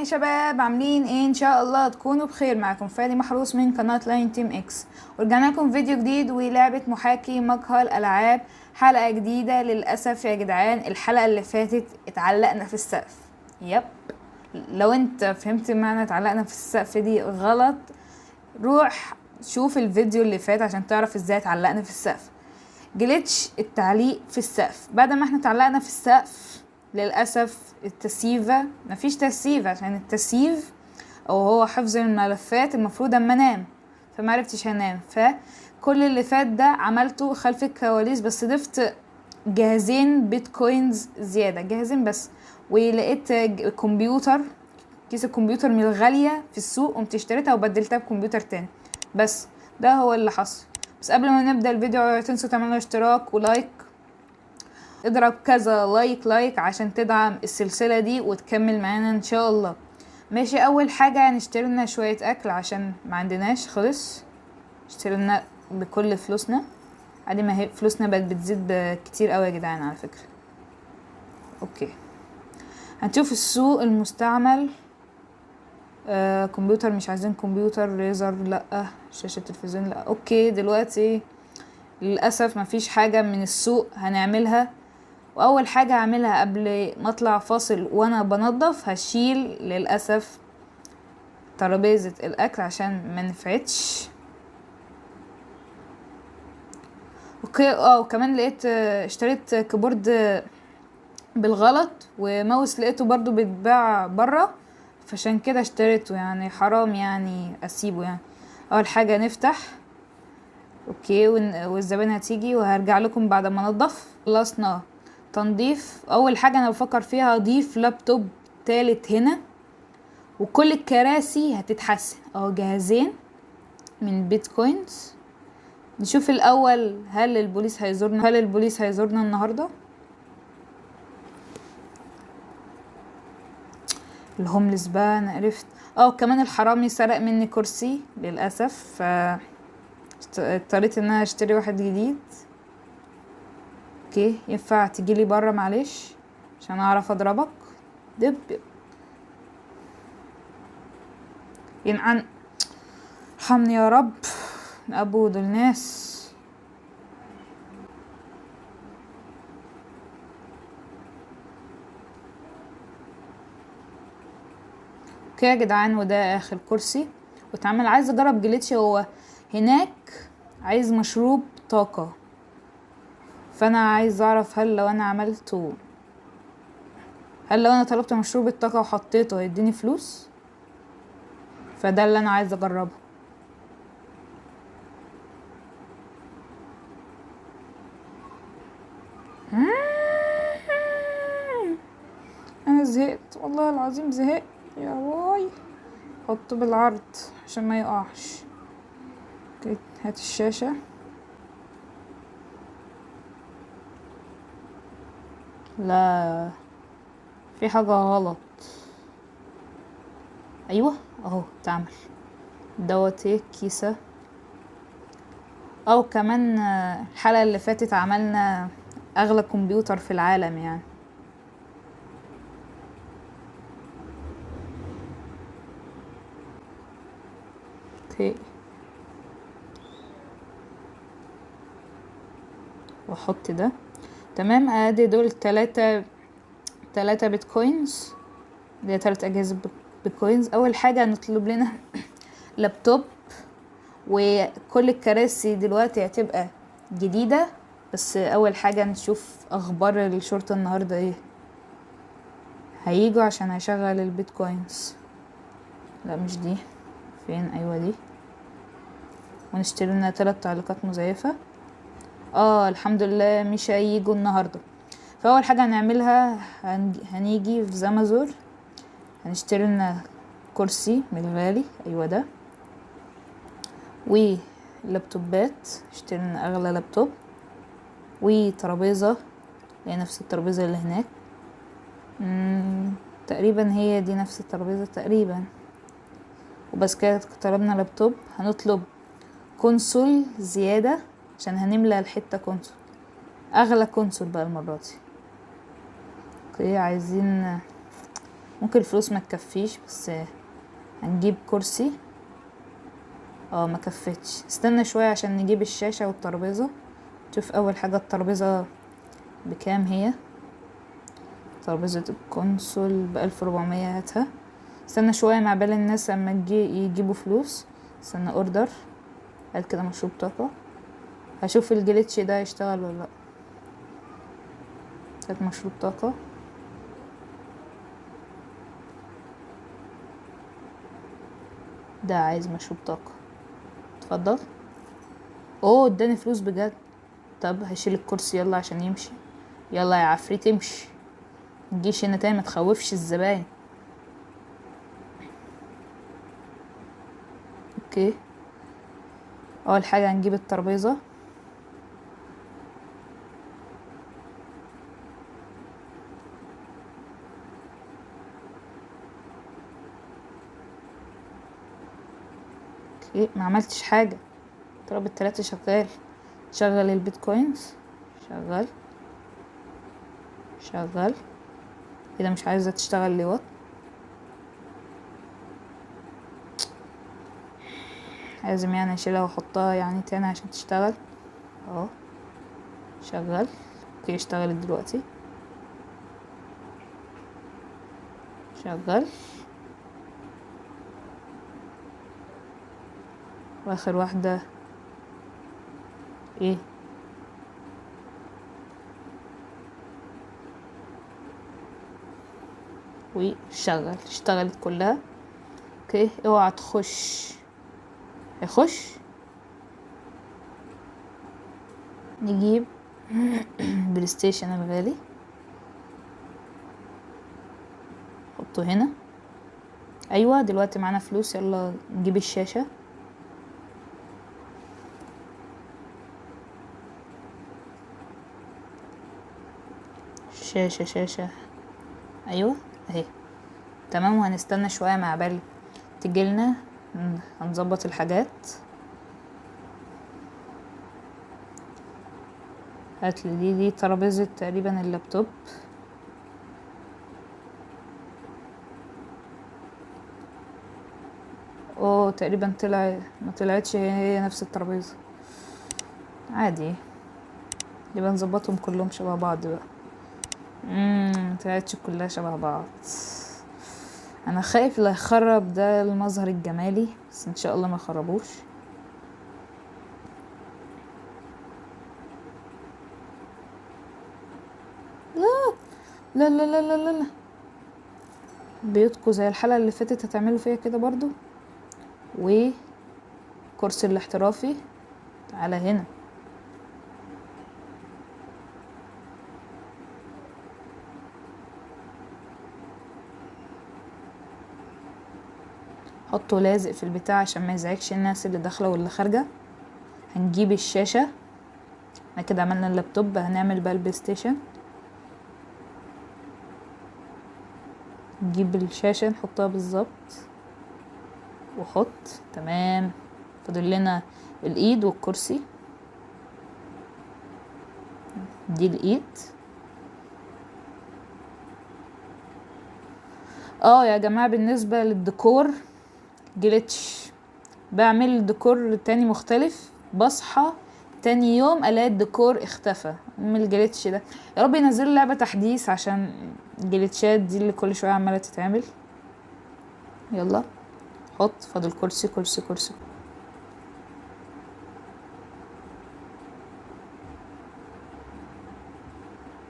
شباب، عاملين ايه؟ ان شاء الله تكونوا بخير. معكم فادي محروس من قناة لاين تيم اكس، ورجعنا لكم فيديو جديد ولعبة محاكي مقهى الالعاب. حلقة جديدة. للأسف يا جدعان الحلقة اللي فاتت اتعلقنا في السقف. يب، لو انت فهمت معنى اتعلقنا في السقف دي غلط، روح شوف الفيديو اللي فات عشان تعرف ازاي اتعلقنا في السقف. جليتش التعليق في السقف. بعد ما احنا اتعلقنا في السقف للأسف التسييفة مفيش تسييف، عشان التسييف او هو حفظ الملفات المفروض اما انام، فمعرفتش انام. فكل اللي فات ده عملته خلف الكواليس، بس ضفت جهازين بيتكوينز زيادة، جهازين بس. ولقيت كمبيوتر، كيس الكمبيوتر من الغالية في السوق، قمت اشتريتها وبدلتها بكمبيوتر تاني. بس ده هو اللي حصل. بس قبل ما نبدأ الفيديو لا تنسوا تعملوا اشتراك ولايك. اضرب كذا لايك عشان تدعم السلسلة دي وتكمل معانا ان شاء الله. ماشي، اول حاجة هنشتري لنا شوية اكل عشان ما عندناش خلص. اشتري لنا بكل فلوسنا عادي، ما هي فلوسنا بقت بتزيد كتير قوي يا جدعان على فكرة. اوكي، هنشوف السوق المستعمل. كمبيوتر مش عايزين كمبيوتر، ريزر لا، شاشة تلفزيون لا. اوكي، دلوقتي للأسف مفيش حاجة من السوق هنعملها. واول حاجة هعملها قبل ما اطلع فاصل وانا بنضف، هشيل للأسف ترابيزة الاكل عشان ما نفعتش. اوكي، وكمان لقيت اشتريت كيبورد بالغلط، وماوس لقيته برضو بيتباع برا، فعشان كده اشتريته. يعني حرام يعني اسيبه يعني. اول حاجة نفتح. اوكي، والزبائن هتيجي وهرجع لكم بعد ما انضف. خلصنا تنظيف. اول حاجة انا بفكر فيها اضيف لابتوب تالت هنا، وكل الكراسي هتتحسن. جهازين من بيتكوينز. نشوف الاول هل البوليس هيزورنا النهارده. الهوملس بقى انا عرفت. كمان الحرامي سرق مني كرسي للاسف، اضطريت ان انا اشتري واحد جديد. اوكي، ينفع تجيلي برا معلش عشان اعرف اضربك؟ دب ينعن، ارحمني يا رب، ابو دول ناس. اوكي يا جدعان، وده اخر كرسي واتعمل. عايز اجرب جليتش. هو هناك عايز مشروب طاقة، فانا عايز اعرف هل لو انا طلبت مشروب الطاقة وحطيته هيديني فلوس. فده اللي انا عايز اجربه. انا زهقت والله العظيم، زهقت يا واي. حطه بالعرض عشان ما يقعش. اوكي، هات الشاشة. لا، في حاجة غلط. ايوه اهو تعمل دوت. ايه كيسة. كمان الحلقة اللي فاتت عملنا اغلى كمبيوتر في العالم يعني. اوكي، واحط ده. تمام، ادي دول تلاتة بيتكوينز. دي 3 اجهزة بيتكوينز. اول حاجة هنطلب لنا لابتوب، وكل الكراسي دلوقتي هتبقى جديدة. بس اول حاجة نشوف اخبار الشرطة النهاردة ايه. هيجوا عشان هيشغل البيتكوينز. لا مش دي، فين؟ ايوه دي. ونشتري لنا 3 تعليقات مزيفة. الحمد لله مش هيجوا النهاردة. فاول حاجة هنعملها هنيجي في زامازور، هنشتري لنا كرسي من الغالي. ايوه ده. ولابتوبات، اشتري لنا اغلى لابتوب. وترابيزة، هي نفس الترابيزة اللي هناك. تقريبا هي دي نفس الترابيزة تقريبا. وبس كده طلبنا لابتوب. هنطلب كونسول زيادة عشان هنملى الحتة كونسول، اغلى كونسول بقى المرة دي. اوكي، عايزين ممكن الفلوس ما تكفيش، بس هنجيب كرسي. ما كفتش. استنى شوية عشان نجيب الشاشة والترابيزة. شوف اول حاجة الترابيزة بكام هي. ترابيزة الكونسول ب1400. هاتها. استنى شوية مع بال الناس لما يجيبوا فلوس. استنى اوردر. هات كده مشروب طاقة. هشوف الجليتش ده يشتغل ولا لا. هات مشروب طاقة. ده عايز مشروب طاقة. اتفضل. اوه اداني فلوس بجد. طب هشيل الكرسي يلا عشان يمشي. يلا يا عفريت امشي. متجيش هنا تاني، متخوفش الزباين. اوكي. اول حاجة هنجيب الترابيزة. اوكي ما عملتش حاجة. تراب التلاتة شغال. شغل البيتكوينز. شغال. شغال. كده مش عايزة تشتغل ليه وات. لازم يعني اشيلها واحطها يعني تاني عشان تشتغل. اهو شغال. اوكي اشتغلت دلوقتي. شغال. واخر واحدة ايه؟ وشغل. اشتغلت كلها. اوكي اوعى تخش. هيخش. نجيب بلاي ستيشن الغالي. حطه هنا. ايوه دلوقتي معانا فلوس. يلا نجيب الشاشة. شاشة. ايوه اهي. تمام. وهنستنى شوية مع بال تجيلنا. هنظبط الحاجات. هاتلي دي ترابيزة تقريبا اللابتوب. اوه تقريبا ما طلعتش هي نفس الترابيزة. عادي. يبقى نظبطهم كلهم شبه بعض بقى. ما طلعتش كلها شبه بعض. انا خايف لا يخرب ده المظهر الجمالي، بس ان شاء الله ما يخربوش. لا لا لا لا لا لا. بيوتكو زي الحلقة اللي فاتت هتعملوا فيها كده برضو. وكرسي الاحترافي. تعالى هنا. حطه لازق في البتاع عشان ما يزعجش الناس اللي داخله واللي خارجه. هنجيب الشاشه. احنا كده عملنا اللابتوب. هنعمل بقى البلاي ستيشن. نجيب الشاشه نحطها بالظبط. وحط. تمام. فاضل لنا الايد والكرسي. دي الايد. يا جماعه بالنسبه للديكور جليتش. بعمل ديكور تاني مختلف. بصحى تاني يوم الاقي الديكور اختفى من الجليتش ده. يا رب ينزلوا لعبة تحديث عشان الجليتشات دي اللي كل شوية عمالة تتعمل. يلا حط. فاضل كرسي كرسي كرسي.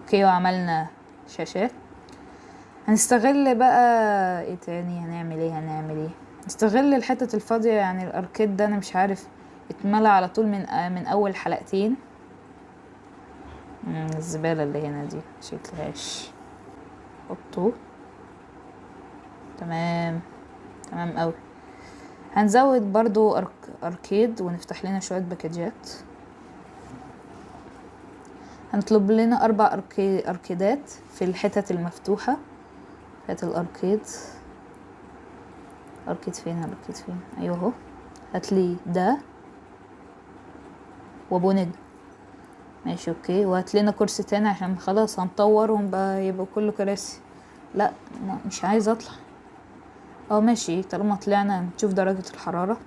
اوكي وعملنا شاشات. هنستغل بقى ايه تاني. هنعمل ايه. نستغل الحتة الفاضية يعني الاركيد ده انا مش عارف اتملى على طول من اول حلقتين. الزبالة اللي هنا دي مشيتلهاش. حطوه. تمام. تمام قوي. هنزود برضو اركيد ونفتح لنا شوية باكجات. هنطلب لنا 4 اركيدات في الحتت المفتوحة. هات الاركيد. اركيد فين. ايوه اهو. هاتلي ده وابو نجم. ماشي اوكي. وهات لنا كرسي تاني عشان خلاص هنطورهم بقى يبقوا كله كراسي. لا مش عايزه اطلع. ماشي، طالما طلعنا نشوف درجة الحرارة.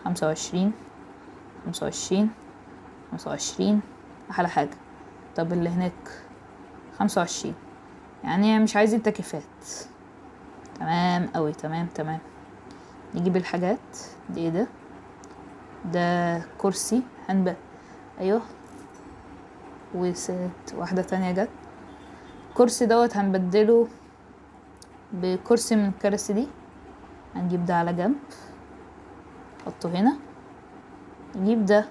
25 25 25 احلى حاجة. طب اللي هناك 25، يعني مش عايزين تكييفات. تمام اوي، تمام. نجيب الحاجات دي. ايه ده كرسي هنبقى. ايوه، وست واحدة تانية جت. الكرسي دوت هنبدله بكرسي من الكراسي دي. هنجيب ده على جنب، نحطه هنا. نجيب ده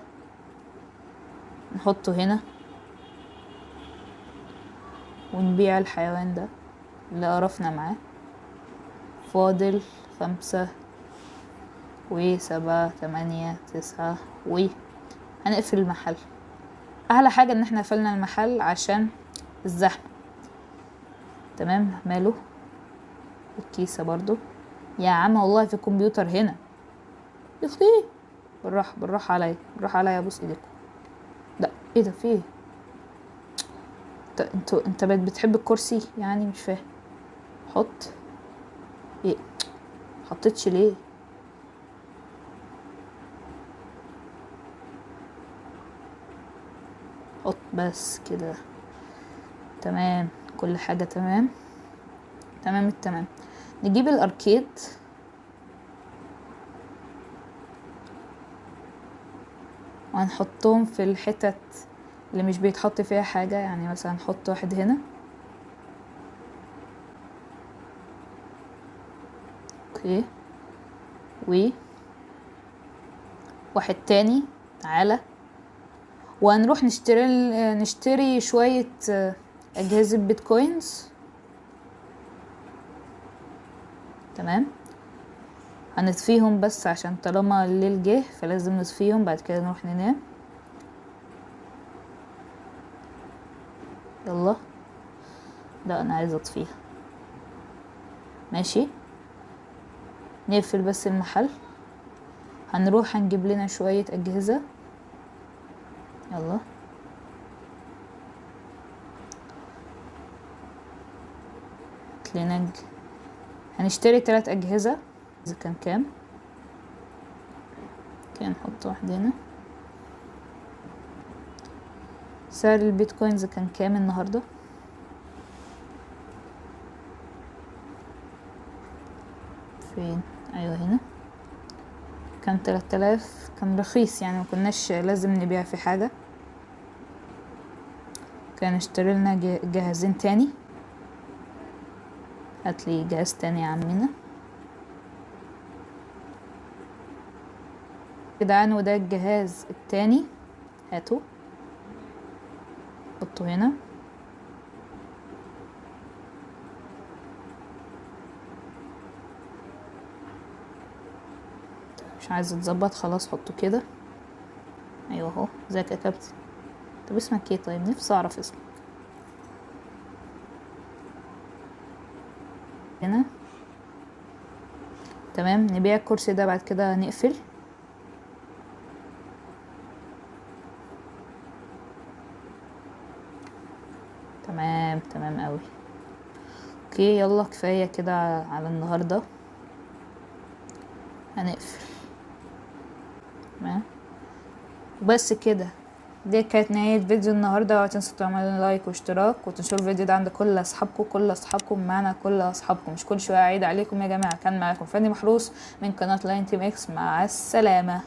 نحطه هنا، ونبيع الحيوان ده اللي قرفنا معاه. فاضل 5 و7 8 9 هنقفل المحل. احلى حاجة ان احنا قفلنا المحل عشان الزحمة. تمام، ماله الكيسة برضو. يا عم والله في الكمبيوتر هنا يخطي. بالراحة عليا ابوس ايديكم. لا ايه ده، في ايه؟ انت بتحب الكرسي يعني؟ مش فاهم. حط ايه؟ حطيتش ليه؟ حط بس كده. تمام، كل حاجة تمام التمام. نجيب الاركيد. وهنحطهم في الحتت اللي مش بيتحط فيها حاجة. يعني مثلا نحط واحد هنا. اوكي، واحد تاني. تعالى، وهنروح نشتري شوية اجهزة بيتكوينز. تمام، هنطفيهم بس عشان طالما الليل جه فلازم نطفيهم، بعد كده نروح ننام. يلا، لا انا عايزه اطفيها. ماشي، نقفل بس المحل. هنروح هنجيب لنا شوية اجهزة. يلا، هنشتري 3 اجهزة. اذا كان كام؟ كان نحط واحد هنا. سعر البيتكوينز كان كام النهاردة؟ فين؟ ايوه هنا. كان 3000. كان رخيص يعني، مكناش لازم نبيع في حاجة. كان اشتري لنا جهازين تاني. هاتلي جهاز تاني يا عمنا. جدعان، وده الجهاز التاني. هاتوا، حطوا هنا. مش عايزه تظبط، خلاص حطوا كده. ايوه اهو. ازيك يا كابتن؟ طب اسمك ايه؟ طيب نفسي اعرف اسمك. هنا. تمام، نبيع الكرسي ده بعد كده نقفل. تمام قوي. اوكي، يلا كفايه كده على النهارده. هنقفل. تمام، وبس كده. دي كانت نهاية فيديو النهاردة. اوعوا تنسوا تعملوا لايك واشتراك، وتنشروا الفيديو ده عند كل اصحابكم معنا كل اصحابكم. مش كل شوية اعيد عليكم يا جماعة. كان معاكم فادي محروس من قناة لاين تيم اكس. مع السلامة.